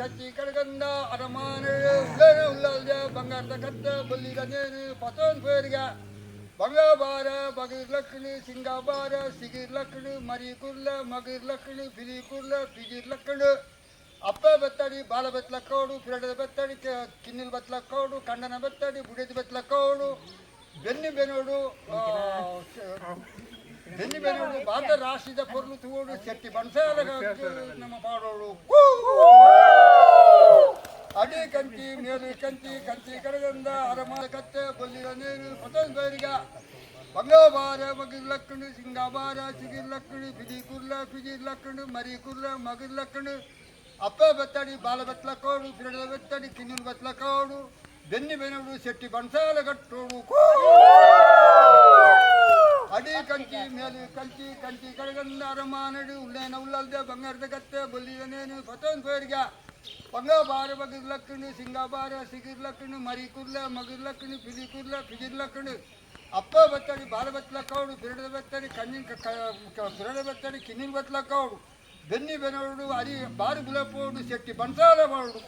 ಕಚ್ಚಿ ಕಡಗಂದ ಅರಮಾನೆ ಉಳ್ಳಲ್ದ ಬಂಗಾರದ ಕತ್ತ ಬಲ್ಲಿದ ನೇನು ಪತೋನ್ ಪೇರ್ಗ ಬಂಗಾಬಾರ ಬಗೀರ್ ಲಕ್ಕಣಿ ಸಿಂಗಾಬಾರ ಸಿಗೀರ್ ಲಕ್ಕಣಿ ಮರಿ ಕುರ್ಲ ಮಗೀರ್ ಲಕ್ಕಣಿ ಬಿಲಿ ಕುರ್ಲ ಬಿಗೀರ್ ಲಕ್ಕಣಿ ಅಪ್ಪ ಬತ್ತಡಿ ಬಾಲ ಬತ್ಲಕ್ಕೋಡು ಪಿರಡದ ಬತ್ತಡಿ ಕಿನ್ನಿಲ್ ಬತ್ಲಕ್ಕೋಡು ಕಂಡನ ಬತ್ತಡಿ ಬುಡಿದ ಬತ್ಲಕ್ಕೋಡು ಬೆನ್ನಿ ಬೆನೋಡು ಬೆನ್ನಿ ಬೆನೋಡು ಬಾತ ರಾಶಿದ ಪೊರ್ಲು ತೂಡು ಚೆಟ್ಟಿ ಬಣಸಾಲ ನಮ್ಮ ಪಾಡೋಡು ಅಡಿ ಕಂತಿ ಮೇಲು ಕಂತಿ ಕಂತಿ ಕಡಗಂದ ಅರಮಾನ ಕತ್ತೆ ಬಲ್ಲಿದ ನೇನು ಪತನ್ ಬೇರಿಗ ಬಂಗಾಬಾರ ಮಗಿರ್ ಲಕ್ಕಣಿ ಸಿಂಗಾಬಾರ ಸಿಗಿರ್ ಲಕ್ಕಣಿ ಬಿದಿ ಕುರ್ಲ ಬಿಗಿರ್ ಲಕ್ಕಣಿ ಮರಿ ಕುರ್ಲ ಮಗಿರ್ ಲಕ್ಕಣಿ ಅಪ್ಪ ಬತ್ತಡಿ ಬಾಲ ಬತ್ಲಕ್ಕೋಡು ಪಿರಡದ ಬತ್ತಡಿ ಕಿನ್ನಿಲ್ ಬತ್ಲಕ್ಕೋಡು ಬೆನ್ನಿ ಬೆನೋಡು ಶೆಟ್ಟಿ ಬಣಸಾಲ ಗಟ್ಟೋಡು ಅಡಿ ಕಂಚಿ ಮೇಲು ಕಂಚಿ ಕಂಚಿ ಕಡಗಂದ ಅರಮಾನಡು ಉಳ್ಳೇನ ಉಳ್ಳಲ್ದೆ ಬಂಗಾರದ ಕತ್ತೆ ಬಲ್ಲಿದ ನೇನು ಪತನ್ ಪೇರ್ಗ ಬಂಗಾಬಾರ ಬಗಿರ್ ಲಕ್ಕಣಿ ಸಿಂಗಾಬಾರ ಸಿಗಿರ್ ಲಕ್ಕಣಿ ಮರಿ ಕುರ್ಲ ಮಗಿರ್ ಲಕ್ಕಣಿ ಬಿಲಿ ಕುರ್ಲ ಬಿಗಿರ್ ಲಕ್ಕಣಿ ಅಪ್ಪ ಬತ್ತಡಿ ಬಾಲ ಬತ್ಲಕ್ಕೋಡು ಪಿರಡದ ಬತ್ತಡಿ ಪಿರಡದ ಬತ್ತಡಿ ಕಿನ್ನಿಲ್ ಬತ್ಲಕ್ಕೋಡು ಬೆನ್ನಿ ಬೆನೋಡು ಅರಿ ಬಾರು ಗುಲಪೋಡು ಶೆಟ್ಟಿ ಬಣಸಾಲ ಮಾಡೋಡು